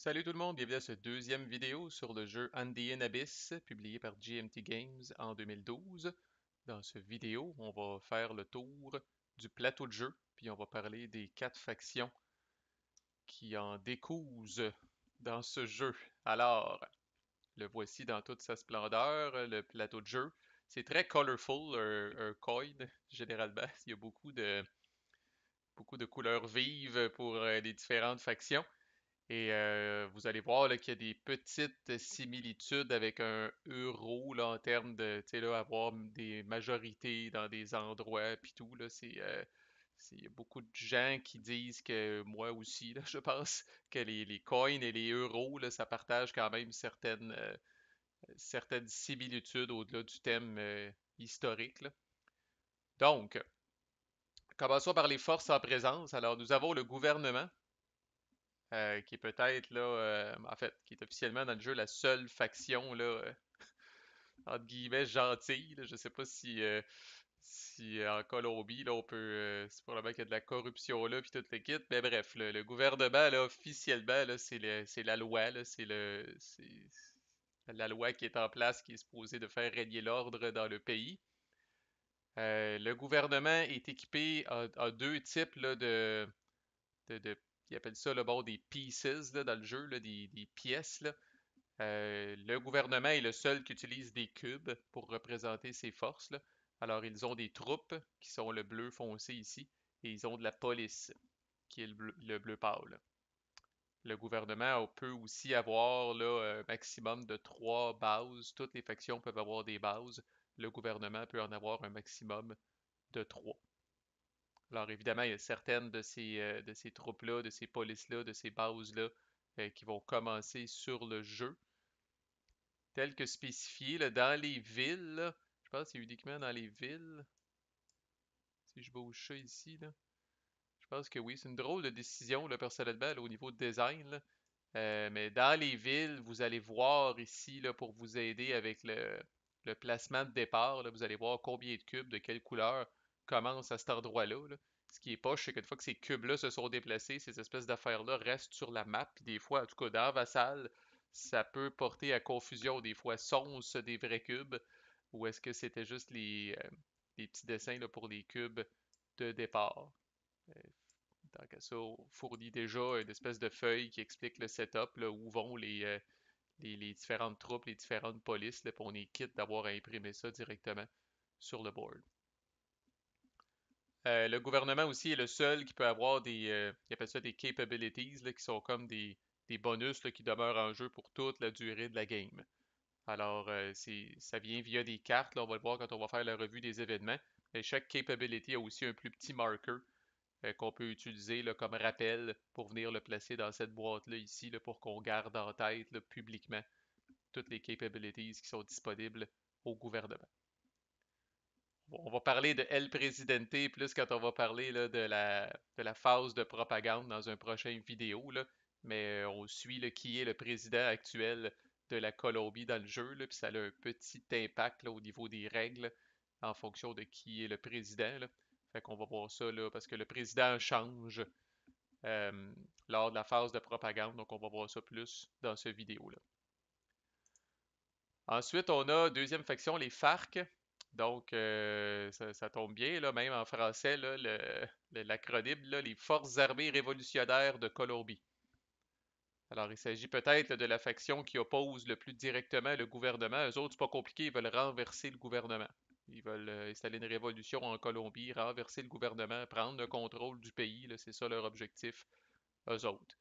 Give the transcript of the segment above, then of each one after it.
Salut tout le monde, bienvenue à cette deuxième vidéo sur le jeu Andean Abyss, publié par GMT Games en 2012. Dans cette vidéo, on va faire le tour du plateau de jeu, puis on va parler des 4 factions qui en décousent dans ce jeu. Alors, le voici dans toute sa splendeur, le plateau de jeu. C'est très colorful, un coin, généralement. Il y a beaucoup de couleurs vives pour les différentes factions. Et vous allez voir là, qu'il y a des petites similitudes avec un euro là, en termes de, tu sais, là, avoir des majorités dans des endroits puis tout, là, il y a beaucoup de gens qui disent que moi aussi, là, je pense que les coins et les euros, là, ça partage quand même certaines similitudes au-delà du thème historique, là. Donc, commençons par les forces en présence. Alors, nous avons le gouvernement qui est peut-être là, en fait, qui est officiellement dans le jeu la seule faction là, entre guillemets gentille. Là. Je sais pas si en Colombie là, on peut, c'est probablement qu'il y a de la corruption là puis toute l'équipe. Mais bref, le gouvernement là officiellement là, c'est la loi là, c'est la loi qui est en place qui est supposée de faire régner l'ordre dans le pays. Le gouvernement est équipé en deux types là, ils appellent ça le bord des pieces là, dans le jeu, là, des pièces. Là. Le gouvernement est le seul qui utilise des cubes pour représenter ses forces. Là. Alors, ils ont des troupes qui sont le bleu foncé ici, et ils ont de la police qui est le bleu pâle. Le gouvernement peut aussi avoir là, un maximum de 3 bases. Toutes les factions peuvent avoir des bases. Le gouvernement peut en avoir un maximum de 3. Alors évidemment, il y a certaines de ces troupes-là, de ces polices-là, de ces bases-là qui vont commencer sur le jeu, tel que spécifié là, dans les villes. Là, je pense que c'est uniquement dans les villes. Si je bouge ça ici, là, je pense que oui, c'est une drôle de décision là, personnellement là, au niveau de design. Là. Mais dans les villes, vous allez voir ici là, pour vous aider avec le placement de départ. Là, vous allez voir combien de cubes, de quelle couleur commencent à cet endroit-là. Là. Ce qui est poche, c'est qu'une fois que ces cubes-là se sont déplacés, ces espèces d'affaires-là restent sur la map. Puis des fois, en tout cas dans Vassal, ça peut porter à confusion. Des fois, sont-ce des vrais cubes ou est-ce que c'était juste les petits dessins là, pour les cubes de départ? Euh, Tant qu'à ça, on fournit déjà une espèce de feuille qui explique le setup, là, où vont les différentes troupes, les différentes polices, là, puis on est quitte d'avoir à imprimer ça directement sur le board. Le gouvernement aussi est le seul qui peut avoir ils appellent ça des capabilities, là, qui sont comme des bonus là, qui demeurent en jeu pour toute la durée de la game. Alors, ça vient via des cartes, là, on va le voir quand on va faire la revue des événements. Et chaque capability a aussi un plus petit marker qu'on peut utiliser là, comme rappel pour venir le placer dans cette boîte-là ici là, pour qu'on garde en tête là, publiquement toutes les capabilities qui sont disponibles au gouvernement. On va parler de El Presidente plus quand on va parler là, de la phase de propagande dans un prochain vidéo, là. Mais on suit là, qui est le président actuel de la Colombie dans le jeu, là, puis ça a un petit impact là, au niveau des règles en fonction de qui est le président. Là. Fait qu'on va voir ça là, parce que le président change euh, lors de la phase de propagande, donc on va voir ça plus dans cette vidéo-là. Ensuite, on a deuxième faction, les FARC. Donc, ça tombe bien, là, même en français, là, l'acronyme, là, les Forces armées révolutionnaires de Colombie. Alors, il s'agit peut-être de la faction qui oppose le plus directement le gouvernement. Eux autres, c'est pas compliqué, ils veulent renverser le gouvernement. Ils veulent installer une révolution en Colombie, renverser le gouvernement, prendre le contrôle du pays. C'est ça leur objectif, eux autres.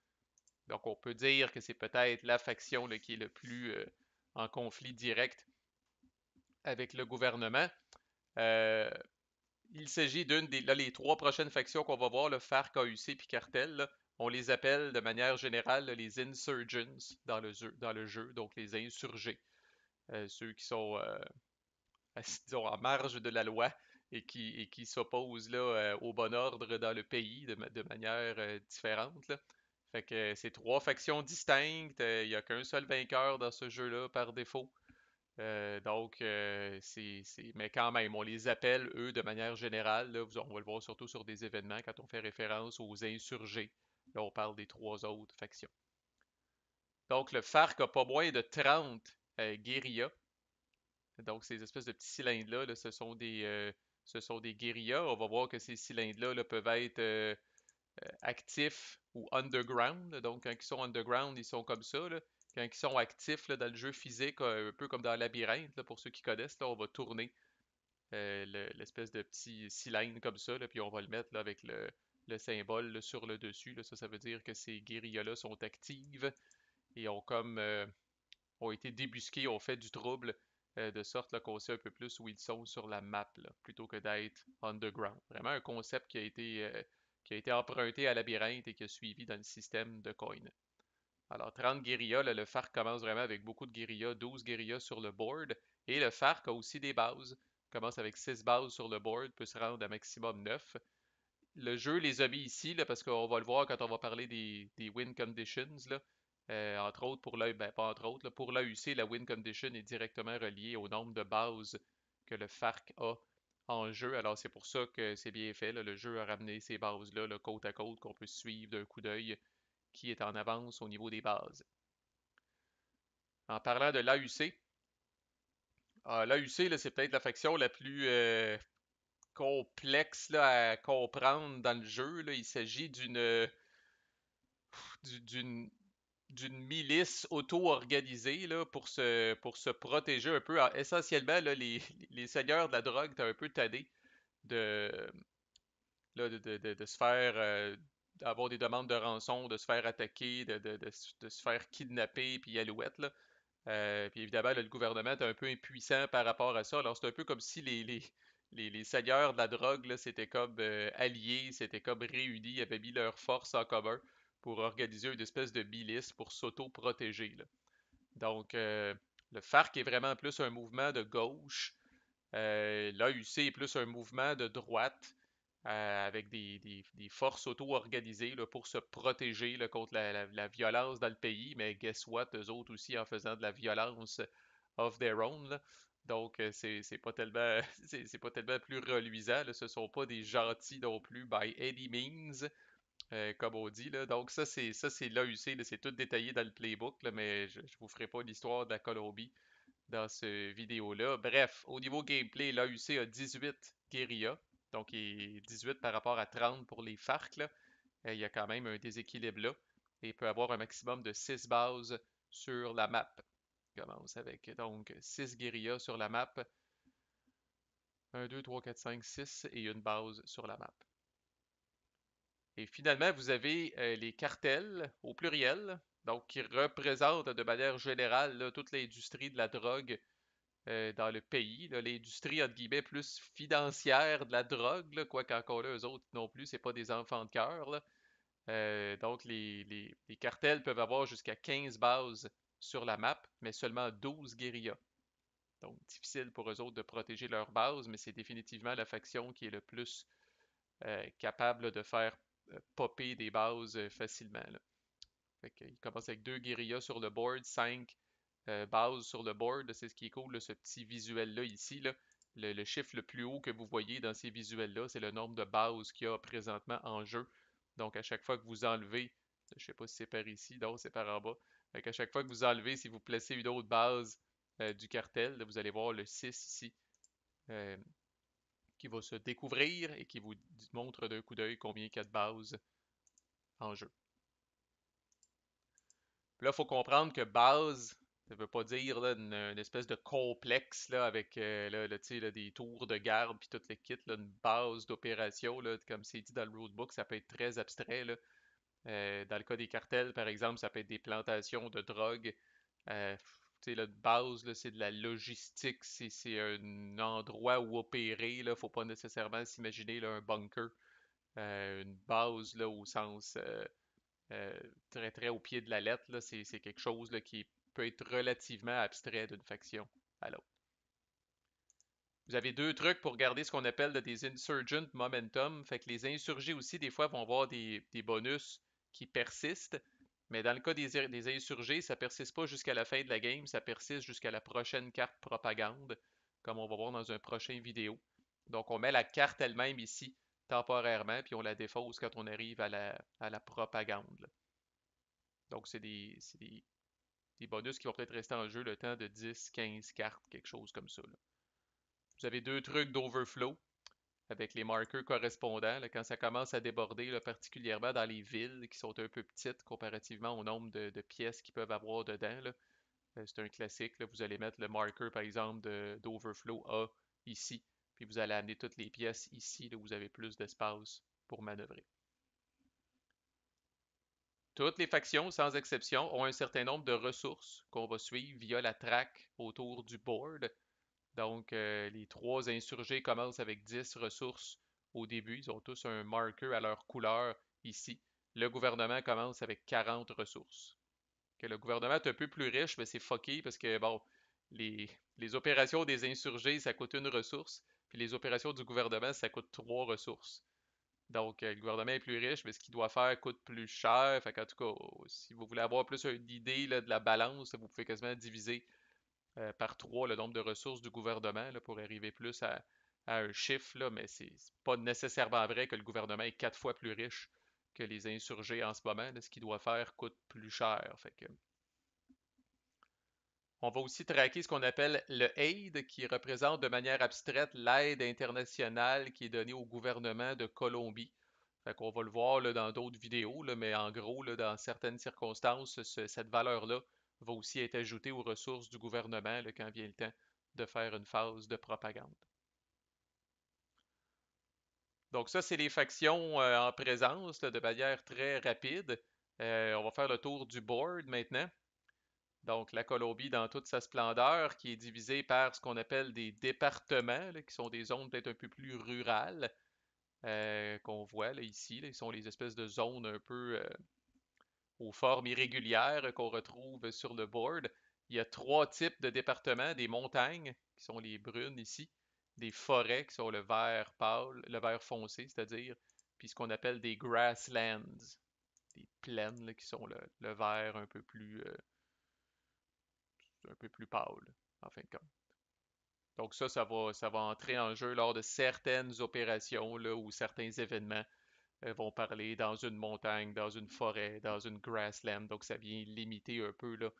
Donc, on peut dire que c'est peut-être la faction là, qui est le plus en conflit direct avec le gouvernement. Euh, il s'agit d'une des. Là, les 3 prochaines factions qu'on va voir, le FARC, AUC et Cartel, là, on les appelle de manière générale là, les insurgents dans le jeu, donc les insurgés. Ceux qui sont, disons, en marge de la loi et qui s'opposent là, au bon ordre dans le pays de manière différente. Là. Fait que c'est 3 factions distinctes. Il n'y a qu'un seul vainqueur dans ce jeu-là par défaut. Donc, mais quand même, on les appelle, eux, de manière générale. Là, on va le voir surtout sur des événements quand on fait référence aux insurgés. Là, on parle des 3 autres factions. Donc, le FARC a pas moins de 30 guérillas. Donc, ces espèces de petits cylindres-là, là, ce sont des guérillas. On va voir que ces cylindres-là là, peuvent être actifs ou underground. Donc, quand ils sont underground, ils sont comme ça, là. Quand ils sont actifs là, dans le jeu physique, un peu comme dans Labyrinthe, là, pour ceux qui connaissent, là, on va tourner l'espèce de petit cylindre comme ça, là, puis on va le mettre là, avec le symbole là, sur le dessus. Là. Ça veut dire que ces guérillas-là sont actives et ont été débusqués, ont fait du trouble, de sorte là, qu'on sait un peu plus où ils sont sur la map, là, plutôt que d'être underground. Vraiment un concept qui a été emprunté à Labyrinthe et qui a suivi dans le système de Coin. Alors, 30 guérillas, là, le FARC commence vraiment avec beaucoup de guérillas, 12 guérillas sur le board. Et le FARC a aussi des bases. Il commence avec 6 bases sur le board, peut se rendre à maximum 9. Le jeu les a mis ici, là, parce qu'on va le voir quand on va parler des win conditions. Là. Entre autres, pour l'AUC, ben, pas entre autres, là, pour l'AUC, la win condition est directement reliée au nombre de bases que le FARC a en jeu. Alors c'est pour ça que c'est bien fait. Là. Le jeu a ramené ces bases-là là, côte à côte qu'on peut suivre d'un coup d'œil qui est en avance au niveau des bases. En parlant de l'AUC, l'AUC, c'est peut-être la faction la plus complexe là, à comprendre dans le jeu. Là. Il s'agit d'une d'une milice auto-organisée là, pour se protéger un peu. Alors, essentiellement, là, les seigneurs de la drogue étaient un peu tannés de, de se faire d'avoir des demandes de rançon, de se faire attaquer, de se faire kidnapper, puis alouette, là. Puis évidemment, là, le gouvernement est un peu impuissant par rapport à ça. Alors, c'est un peu comme si les seigneurs de la drogue là, s'étaient comme alliés, s'étaient comme réunis, avaient mis leurs forces en commun pour organiser une espèce de milice pour s'auto-protéger. Là. Donc, le FARC est vraiment plus un mouvement de gauche. L'AUC est plus un mouvement de droite avec des forces auto-organisées là, pour se protéger là, contre la violence dans le pays. Mais guess what, eux autres aussi en faisant de la violence of their own. Là. Donc, c'est pas tellement c'est pas tellement plus reluisant. Là. Ce sont pas des gentils non plus by any means, comme on dit. Là. Donc, ça, c'est l'AUC. C'est tout détaillé dans le playbook, là, mais je vous ferai pas l'histoire de la Colombie dans ce vidéo-là. Bref, au niveau gameplay, l'AUC a 18 guérillas, donc il est 18 par rapport à 30 pour les FARC. Là. Il y a quand même un déséquilibre là. Et il peut avoir un maximum de 6 bases sur la map. On commence avec donc 6 guérillas sur la map. 1, 2, 3, 4, 5, 6 et une base sur la map. Et finalement, vous avez les cartels au pluriel, donc qui représentent de manière générale là, toute l'industrie de la drogue dans le pays. L'industrie, entre guillemets, plus financière de la drogue, là, quoi qu'encore là, eux autres non plus, c'est pas des enfants de cœur. Là. Donc, les cartels peuvent avoir jusqu'à 15 bases sur la map, mais seulement 12 guérillas. Donc, difficile pour eux autres de protéger leur base, mais c'est définitivement la faction qui est le plus capable de faire popper des bases facilement. Là. Fait qu'il commence avec 2 guérillas sur le board, 5 bases sur le board. C'est ce qui est cool, là, ce petit visuel-là ici. Là. Le chiffre le plus haut que vous voyez dans ces visuels-là, c'est le nombre de bases qu'il y a présentement en jeu. Donc, à chaque fois que vous enlevez, je ne sais pas si c'est par ici, donc c'est par en bas. Donc, à chaque fois que vous enlevez, si vous placez une autre base du cartel, là, vous allez voir le 6 ici, euh, qui va se découvrir et qui vous montre d'un coup d'œil combien il y a de bases en jeu. Puis là, il faut comprendre que base, ça veut pas dire là, une espèce de complexe là, avec là, des tours de garde puis tout le kit, là, une base d'opération. Là, comme c'est dit dans le roadbook, ça peut être très abstrait. Là. Dans le cas des cartels, par exemple, ça peut être des plantations de drogue. Euh, la base, là, c'est de la logistique, c'est un endroit où opérer. Là, faut pas nécessairement s'imaginer là, un bunker. Une base là, au sens euh, très très au pied de la lettre, là, c'est quelque chose là, qui peut être relativement abstrait d'une faction à l'autre. Vous avez deux trucs pour garder ce qu'on appelle là, des insurgent momentum. Fait que les insurgés aussi, des fois, vont avoir des bonus qui persistent. Mais dans le cas des insurgés, ça persiste pas jusqu'à la fin de la game, ça persiste jusqu'à la prochaine carte propagande, comme on va voir dans un prochain vidéo. Donc on met la carte elle-même ici, temporairement, puis on la défausse quand on arrive à la propagande. Là. Donc c'est des des bonus qui vont peut-être rester en jeu le temps de 10, 15 cartes, quelque chose comme ça, là. Vous avez deux trucs d'overflow avec les marqueurs correspondants. Là, quand ça commence à déborder, là, particulièrement dans les villes qui sont un peu petites comparativement au nombre de pièces qu'ils peuvent avoir dedans, là, c'est un classique. Là, vous allez mettre le marqueur, par exemple, d'overflow A ici, puis vous allez amener toutes les pièces ici, là, où vous avez plus d'espace pour manœuvrer. Toutes les factions, sans exception, ont un certain nombre de ressources qu'on va suivre via la track autour du board. Donc, les trois insurgés commencent avec 10 ressources au début. Ils ont tous un marqueur à leur couleur ici. Le gouvernement commence avec 40 ressources. Que le gouvernement est un peu plus riche, mais c'est fucké parce que, bon, les, les opérations des insurgés, ça coûte une ressource, puis les opérations du gouvernement, ça coûte trois ressources. Donc, le gouvernement est plus riche, mais ce qu'il doit faire coûte plus cher. Fait qu'en tout cas, si vous voulez avoir plus une idée là, de la balance, vous pouvez quasiment diviser par 3 le nombre de ressources du gouvernement là, pour arriver plus à un chiffre, là, mais c'est pas nécessairement vrai que le gouvernement est 4 fois plus riche que les insurgés en ce moment. Là, ce qu'il doit faire coûte plus cher. Fait que, on va aussi traquer ce qu'on appelle le aid, qui représente de manière abstraite l'aide internationale qui est donnée au gouvernement de Colombie. Fait qu'on va le voir là, dans d'autres vidéos, là, mais en gros, là, dans certaines circonstances, cette valeur-là va aussi être ajoutée aux ressources du gouvernement là, quand vient le temps de faire une phase de propagande. Donc ça, c'est les factions en présence là, de manière très rapide. On va faire le tour du board maintenant. Donc la Colombie dans toute sa splendeur, qui est divisée par ce qu'on appelle des départements, là, qui sont des zones peut-être un peu plus rurales, qu'on voit là, ici. Là, ils sont les espèces de zones un peu aux formes irrégulières qu'on retrouve sur le board. Il y a trois types de départements, des montagnes, qui sont les brunes ici, des forêts, qui sont le vert pâle, le vert foncé, c'est-à-dire, puis ce qu'on appelle des grasslands, des plaines, là, qui sont le vert un peu plus pâle, en fin de compte. Donc ça va entrer en jeu lors de certaines opérations là, ou certains événements vont parler dans une montagne, dans une forêt, dans une grassland. Donc, ça vient limiter un peu là,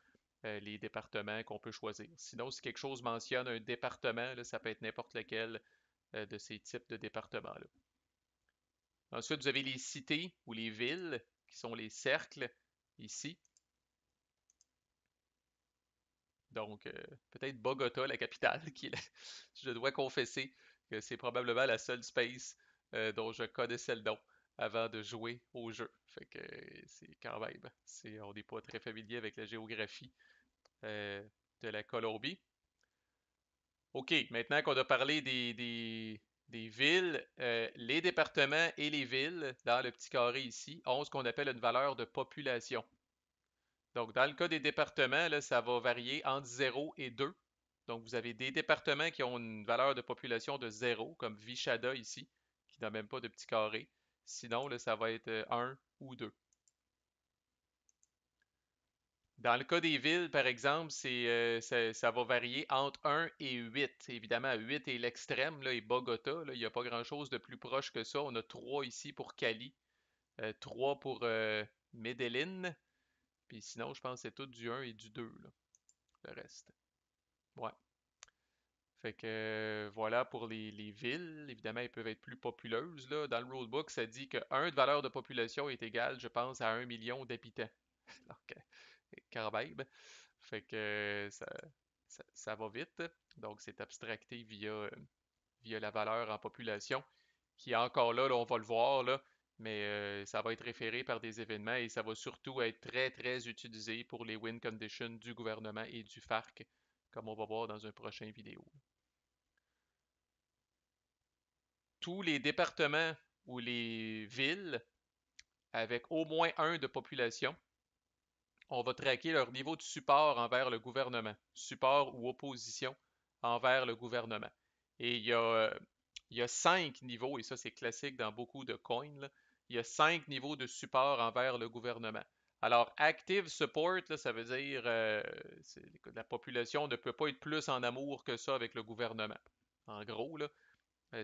les départements qu'on peut choisir. Sinon, si quelque chose mentionne un département, là, ça peut être n'importe lequel de ces types de départements-là. Ensuite, vous avez les cités ou les villes, qui sont les cercles ici. Donc, peut-être Bogota, la capitale, je dois confesser que c'est probablement la seule space dont je connaissais le nom avant de jouer au jeu. Fait que c'est quand même, on n'est pas très familier avec la géographie euh, de la Colombie. OK, maintenant qu'on a parlé des villes, les départements et les villes, dans le petit carré ici, ont ce qu'on appelle une valeur de population. Donc, dans le cas des départements, là, ça va varier entre 0 et 2. Donc, vous avez des départements qui ont une valeur de population de 0, comme Vichada ici, qui n'a même pas de petit carré. Sinon, là, ça va être 1 ou 2. Dans le cas des villes, par exemple, ça va varier entre 1 et 8. Évidemment, 8 est l'extrême, là, et Bogota, là, il n'y a pas grand-chose de plus proche que ça. On a 3 ici pour Cali, 3 pour Medellín, puis sinon, je pense que c'est tout du 1 et du 2, là, le reste. Ouais. Fait que voilà pour les villes. Évidemment, elles peuvent être plus populeuses, là. Dans le rulebook, ça dit que 1 de valeur de population est égal, je pense, à 1 million d'habitants. Donc, quand même. Fait que ça va vite. Donc, c'est abstracté via la valeur en population, qui est encore là, on va le voir, là, mais ça va être référé par des événements et ça va surtout être très, très utilisé pour les win conditions du gouvernement et du FARC, comme on va voir dans un prochain vidéo. Tous les départements ou les villes avec au moins 1 de population, on va traquer leur niveau de support envers le gouvernement, support ou opposition envers le gouvernement. Et il y a 5 niveaux, et ça c'est classique dans beaucoup de coins, là. Il y a 5 niveaux de support envers le gouvernement. Alors, active support, là, ça veut dire que la population ne peut pas être plus en amour que ça avec le gouvernement. En gros, là,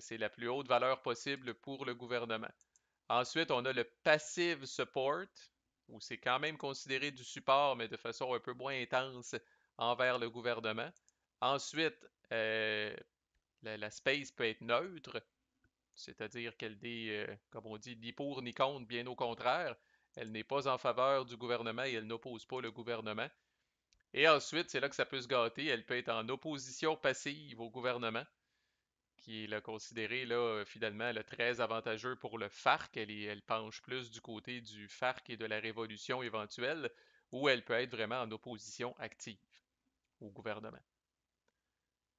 c'est la plus haute valeur possible pour le gouvernement. Ensuite, on a le passive support, où c'est quand même considéré du support, mais de façon un peu moins intense envers le gouvernement. Ensuite, la space peut être neutre, c'est-à-dire qu'elle n'est, comme on dit, ni pour ni contre, bien au contraire. Elle n'est pas en faveur du gouvernement et elle n'oppose pas le gouvernement. Et ensuite, c'est là que ça peut se gâter. Elle peut être en opposition passive au gouvernement, qui est là, considéré là, finalement là, très avantageux pour le FARC. Elle penche plus du côté du FARC et de la révolution éventuelle, ou elle peut être vraiment en opposition active au gouvernement.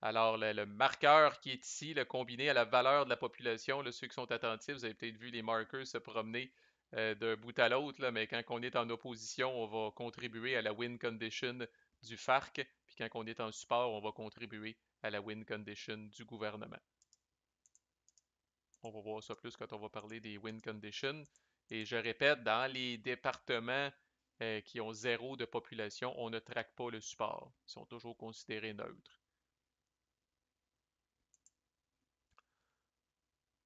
Alors, le marqueur qui est ici, le combiné à la valeur de la population, là, ceux qui sont attentifs, vous avez peut-être vu les marqueurs se promener d'un bout à l'autre, mais quand on est en opposition, on va contribuer à la win condition du FARC, puis quand on est en support, on va contribuer à la win condition du gouvernement. On va voir ça plus quand on va parler des win conditions. Et je répète, dans les départements qui ont zéro de population, on ne traque pas le support. Ils sont toujours considérés neutres.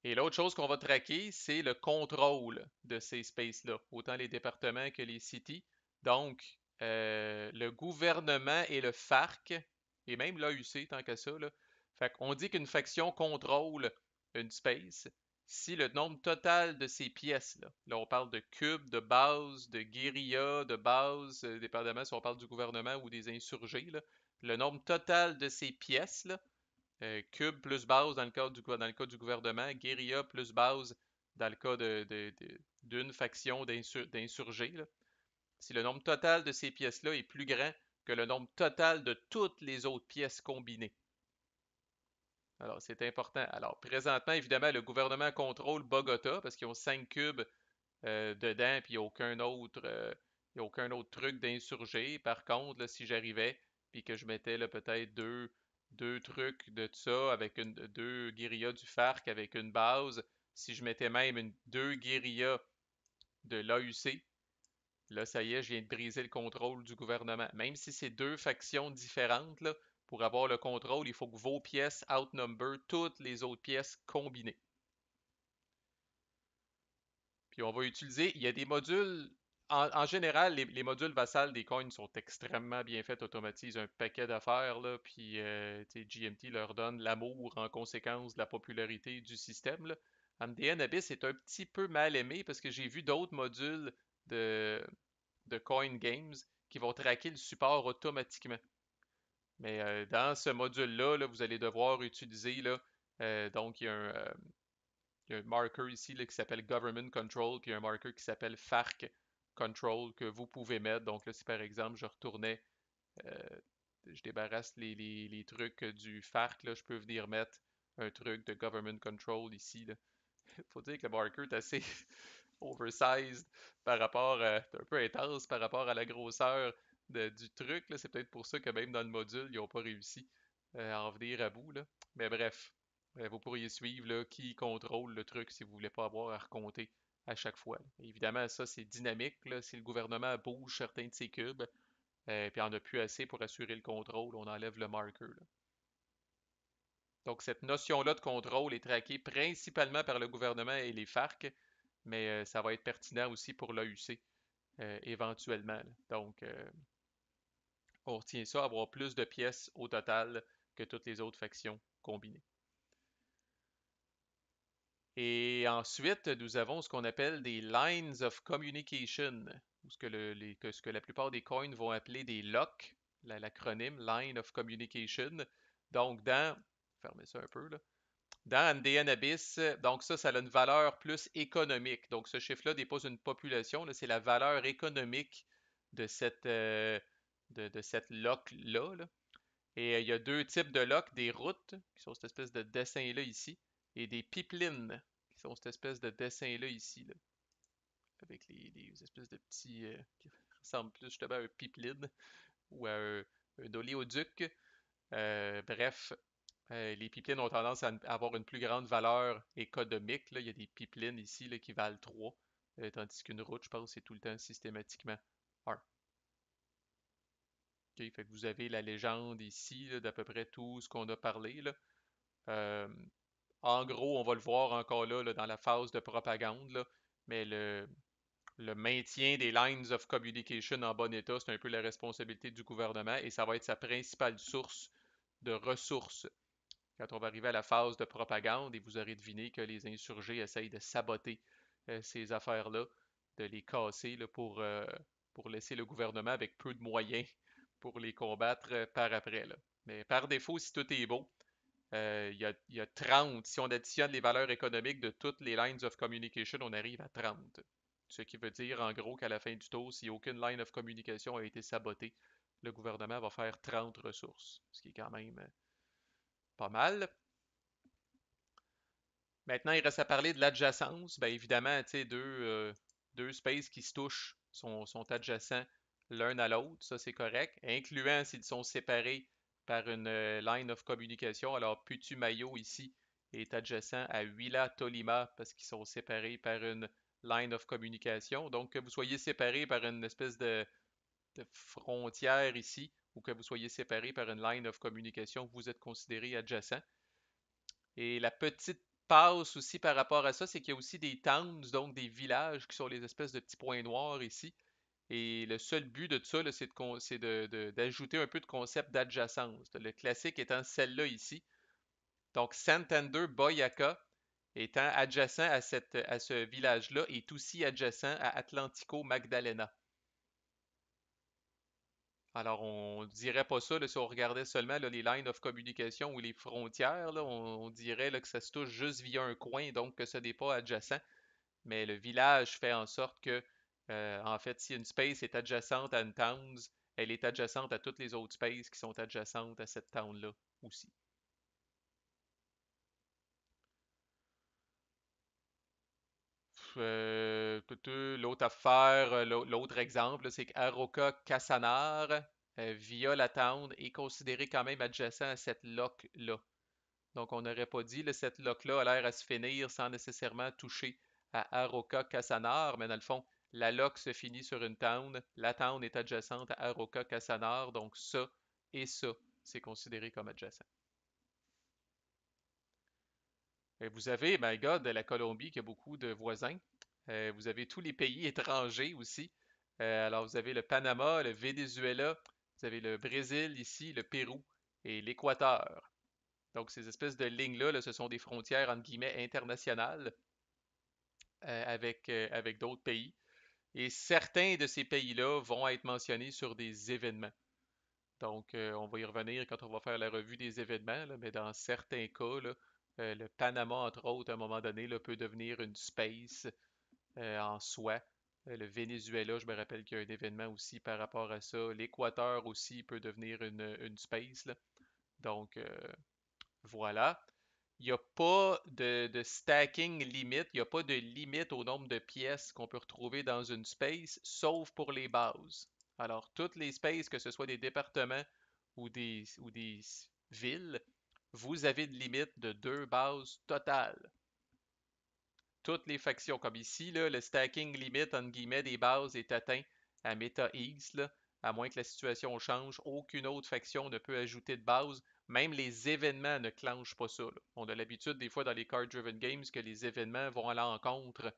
Et l'autre chose qu'on va traquer, c'est le contrôle de ces spaces-là, autant les départements que les cities. Donc, le gouvernement et le FARC, et même l'AUC, tant que ça, là. Fait qu'on dit qu'une faction contrôle une space si le nombre total de ces pièces-là, là on parle de cubes, de bases, de guérillas, de bases, dépendamment si on parle du gouvernement ou des insurgés, là, le nombre total de ces pièces-là, cube plus base dans le cas du gouvernement, guérilla plus base dans le cas d'une faction d'insurgés. Si le nombre total de ces pièces-là est plus grand que le nombre total de toutes les autres pièces combinées. Alors, c'est important. Alors, présentement, évidemment, le gouvernement contrôle Bogota parce qu'ils ont 5 cubes dedans, puis il n'y a aucun autre truc d'insurgé. Par contre, là, si j'arrivais, puis que je mettais peut-être deux trucs de ça, avec deux guérillas du FARC avec une base, si je mettais même deux guérillas de l'AUC, là, ça y est, je viens de briser le contrôle du gouvernement. Même si c'est deux factions différentes, là, pour avoir le contrôle, il faut que vos pièces outnumber toutes les autres pièces combinées. Puis on va utiliser, il y a des modules, en général, les modules vassals des coins sont extrêmement bien faits, automatisent un paquet d'affaires, là, puis GMT leur donne l'amour en conséquence de la popularité du système. Là. MDN Abyss est un petit peu mal aimé parce que j'ai vu d'autres modules de, de Coin Games qui vont traquer le support automatiquement. Mais dans ce module-là, là, vous allez devoir utiliser, là, donc il y a un marqueur ici là, qui s'appelle Government Control, puis un marqueur qui s'appelle FARC Control que vous pouvez mettre. Donc là, si par exemple je retournais, euh, je débarrasse les trucs du FARC, là, je peux venir mettre un truc de Government Control ici. Il faut dire que le marqueur est assez oversized par rapport c'est un peu intense par rapport à la grosseur du truc. C'est peut-être pour ça que même dans le module, ils n'ont pas réussi à en venir à bout. Là. Mais bref, vous pourriez suivre là, qui contrôle le truc si vous ne voulez pas avoir à recompter à chaque fois. Là. Évidemment, ça c'est dynamique. Là. Si le gouvernement bouge certains de ses cubes, puis en a plus assez pour assurer le contrôle, on enlève le marqueur. Là. Donc cette notion-là de contrôle est traquée principalement par le gouvernement et les FARC, mais ça va être pertinent aussi pour l'AUC éventuellement. Là. Donc on retient ça, avoir plus de pièces au total que toutes les autres factions combinées. Et ensuite, nous avons ce qu'on appelle des lines of communication, ou ce que la plupart des coins vont appeler des LOC, l'acronyme Line of Communication. Donc, fermez ça un peu, là. Dans MDN Abyss, donc ça a une valeur plus économique. Donc, ce chiffre-là n'est pas une population, c'est la valeur économique de cette lock-là. Là. Et il y a deux types de locks, des routes, qui sont cette espèce de dessin-là ici, et des pipelines, qui sont cette espèce de dessin-là ici, là, avec les espèces de petits, qui ressemblent plus justement à un pipeline ou à un oléoduc. Bref, les pipelines ont tendance à avoir une plus grande valeur économique. Là. Il y a des pipelines ici là, qui valent 3, tandis qu'une route, je pense, c'est tout le temps systématiquement 1. Okay, fait que vous avez la légende ici d'à peu près tout ce qu'on a parlé. Là. Euh, en gros, on va le voir encore là, dans la phase de propagande, là, mais Le maintien des lines of communication en bon état, c'est un peu la responsabilité du gouvernement et ça va être sa principale source de ressources quand on va arriver à la phase de propagande. Et vous aurez deviné que les insurgés essayent de saboter ces affaires-là, de les casser là, pour laisser le gouvernement avec peu de moyens pour les combattre par après, là. Mais par défaut, si tout est beau, il y a 30. Si on additionne les valeurs économiques de toutes les lines of communication, on arrive à 30. Ce qui veut dire, en gros, qu'à la fin du tour, si aucune line of communication a été sabotée, le gouvernement va faire 30 ressources, ce qui est quand même pas mal. Maintenant, il reste à parler de l'adjacence. Bien évidemment, tu sais, deux spaces qui se touchent sont adjacents l'un à l'autre. Ça, c'est correct. Incluant s'ils sont séparés par une line of communication. Alors, Putumayo ici est adjacent à Huila Tolima parce qu'ils sont séparés par une line of communication. Donc, que vous soyez séparés par une espèce de frontière ici ou que vous soyez séparés par une line of communication, vous êtes considérés adjacents. Et la petite passe aussi par rapport à ça, c'est qu'il y a aussi des towns, donc des villages qui sont les espèces de petits points noirs ici. Et le seul but de ça, là, c'est d'ajouter un peu de concept d'adjacence. Le classique étant celle-là ici. Donc Santander Boyaca étant adjacent à ce village-là est aussi adjacent à Atlantico Magdalena. Alors, on dirait pas ça là, si on regardait seulement là, les lines of communication ou les frontières, là, on dirait là, que ça se touche juste via un coin, donc que ce n'est pas adjacent. Mais le village fait en sorte que, en fait, si une space est adjacente à une town, elle est adjacente à toutes les autres spaces qui sont adjacentes à cette town-là aussi. L'autre affaire, l'autre exemple, là, c'est qu'Aroka Casanar, via la town, est considéré quand même adjacent à cette lock-là. Donc, on n'aurait pas dit, là, cette lock-là a l'air à se finir sans nécessairement toucher à Aroka Casanar, mais dans le fond, la lock se finit sur une town. La town est adjacente à Aroka Casanar, donc ça et ça, c'est considéré comme adjacent. Et vous avez, my God, la Colombie qui a beaucoup de voisins. Vous avez tous les pays étrangers aussi. Alors, vous avez le Panama, le Venezuela, vous avez le Brésil ici, le Pérou et l'Équateur. Donc, ces espèces de lignes-là, là, ce sont des frontières, entre guillemets, internationales avec d'autres pays. Et certains de ces pays-là vont être mentionnés sur des événements. Donc, on va y revenir quand on va faire la revue des événements, là, mais dans certains cas, là, le Panama, entre autres, à un moment donné, là, peut devenir une space en soi. Le Venezuela, je me rappelle qu'il y a un événement aussi par rapport à ça. L'Équateur aussi peut devenir une space, là. Donc, voilà. Il n'y a pas de stacking limite, il n'y a pas de limite au nombre de pièces qu'on peut retrouver dans une space, sauf pour les bases. Alors, toutes les spaces, que ce soit des départements ou des villes, vous avez une limite de 2 bases totales. Toutes les factions, comme ici, là, le stacking limit, entre guillemets, des bases est atteint à Meta East, là, à moins que la situation change. Aucune autre faction ne peut ajouter de base. Même les événements ne clenchent pas ça, là. On a l'habitude, des fois, dans les card-driven games, que les événements vont à l'encontre,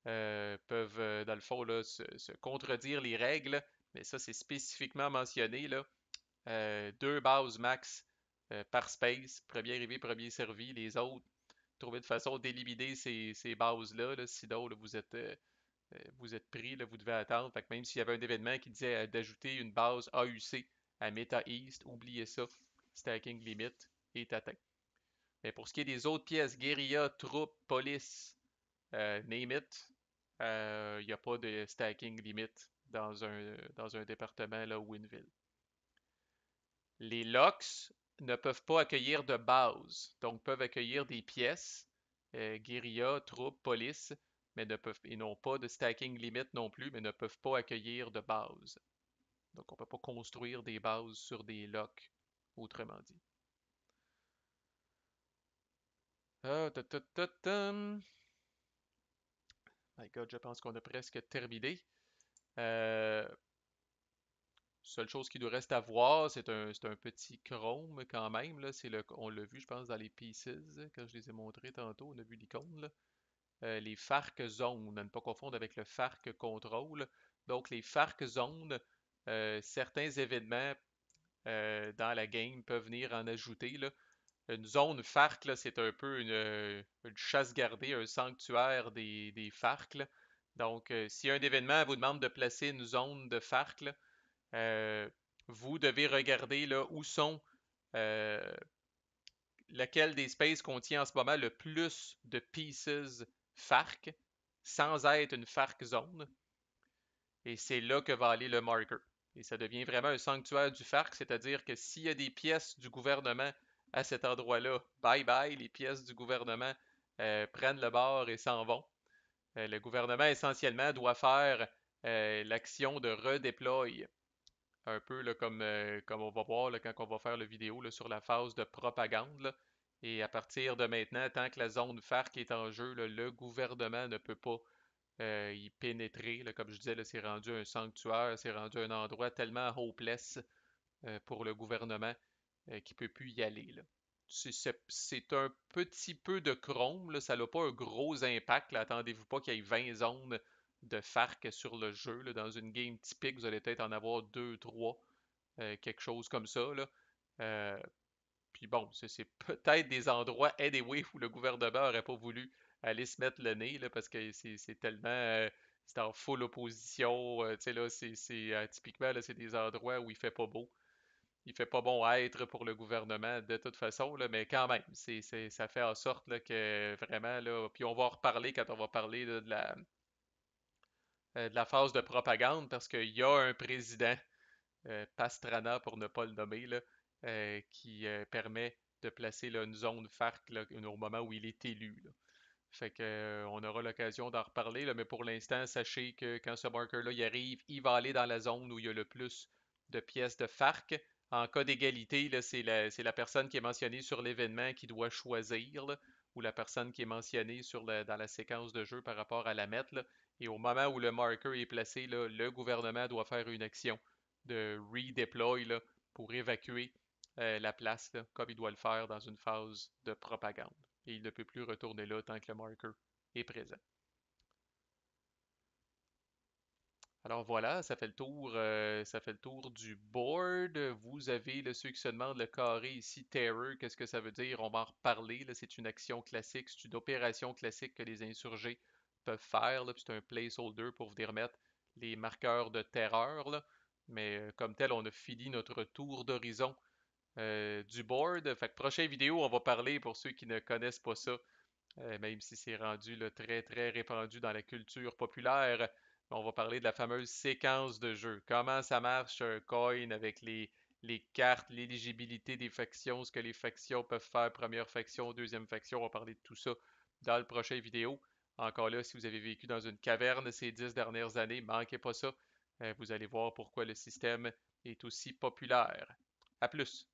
peuvent, dans le fond, là, se contredire les règles. Mais ça, c'est spécifiquement mentionné, là. 2 bases max par space. Premier arrivé, premier servi. Les autres, trouver de façon d'éliminer ces bases-là. Là. Sinon, là, vous êtes pris, là, vous devez attendre. Fait que même s'il y avait un événement qui disait d'ajouter une base AUC à Meta East, oubliez ça. Stacking limit est atteint. Mais pour ce qui est des autres pièces, guérilla, troupes, police, name it, il n'y a pas de stacking limit dans un département là, ou une ville. Les locks ne peuvent pas accueillir de base, donc peuvent accueillir des pièces, guérilla, troupes, police, mais ne peuvent, et n'ont pas de stacking limit non plus, mais ne peuvent pas accueillir de base. Donc on ne peut pas construire des bases sur des locks, autrement dit. Ah, My God, je pense qu'on a presque terminé. Euh, Seule chose qui nous reste à voir, c'est un petit chrome quand même. Là. On l'a vu, je pense, dans les pieces, quand je les ai montrés tantôt. On a vu l'icône. Là. les FARC zones, à ne pas confondre avec le FARC contrôle. Donc, les FARC zones, certains événements dans la game peuvent venir en ajouter, là. Une zone FARC, là, c'est un peu une chasse gardée, un sanctuaire des FARC, là. Donc, si un événement vous demande de placer une zone de FARC, là, euh, vous devez regarder là, où sont euh, lequel des spaces contient en ce moment le plus de pieces FARC sans être une FARC zone. Et c'est là que va aller le marker. Et ça devient vraiment un sanctuaire du FARC, c'est-à-dire que s'il y a des pièces du gouvernement à cet endroit-là, bye bye, les pièces du gouvernement prennent le bord et s'en vont. Le gouvernement essentiellement doit faire l'action de redéploy, un peu là, comme on va voir là, quand on va faire la vidéo là, sur la phase de propagande. Là. Et à partir de maintenant, tant que la zone FARC est en jeu, là, le gouvernement ne peut pas y pénétrer. Là, comme je disais, c'est rendu un sanctuaire, c'est rendu un endroit tellement hopeless pour le gouvernement qu'il ne peut plus y aller. Là. C'est un petit peu de chrome, là, ça n'a pas un gros impact. Attendez-vous pas qu'il y ait 20 zones de FARC sur le jeu. Là. Dans une game typique, vous allez peut-être en avoir 2, 3, quelque chose comme ça. Là. Euh, Puis bon, c'est peut-être des endroits, anyway, où le gouvernement n'aurait pas voulu aller se mettre le nez, là, parce que c'est tellement. C'est en full opposition. Tu sais, là, typiquement, là, c'est des endroits où il fait pas beau. Il fait pas bon à être pour le gouvernement de toute façon, là, mais quand même, ça fait en sorte là, que vraiment, là, puis on va en reparler quand on va parler là, de la phase de propagande, parce qu'il y a un président Pastrana, pour ne pas le nommer, là, qui permet de placer là, une zone FARC là, au moment où il est élu. Là. Fait que, on aura l'occasion d'en reparler, là, mais pour l'instant, sachez que quand ce marker-là y arrive, il va aller dans la zone où il y a le plus de pièces de FARC. En cas d'égalité, là, c'est la personne qui est mentionnée sur l'événement qui doit choisir, là, ou la personne qui est mentionnée dans la séquence de jeu par rapport à la mettre. Là. Et au moment où le marker est placé, là, le gouvernement doit faire une action de redeploy là, pour évacuer la place, là, comme il doit le faire dans une phase de propagande. Et il ne peut plus retourner là tant que le marker est présent. Alors voilà, ça fait le tour du board. Vous avez ceux qui se demandent le carré ici, terror, qu'est-ce que ça veut dire? On va en reparler. C'est une action classique, c'est une opération classique que les insurgés peuvent faire. C'est un placeholder pour venir mettre les marqueurs de terreur. Là. Mais comme tel, on a fini notre tour d'horizon du board. Fait que prochaine vidéo, on va parler pour ceux qui ne connaissent pas ça, même si c'est rendu là, très très répandu dans la culture populaire. On va parler de la fameuse séquence de jeu. Comment ça marche un coin avec les cartes, l'éligibilité des factions, ce que les factions peuvent faire, première faction, deuxième faction. On va parler de tout ça dans le prochain vidéo. Encore là, si vous avez vécu dans une caverne ces 10 dernières années, manquez pas ça. Vous allez voir pourquoi le système est aussi populaire. À plus!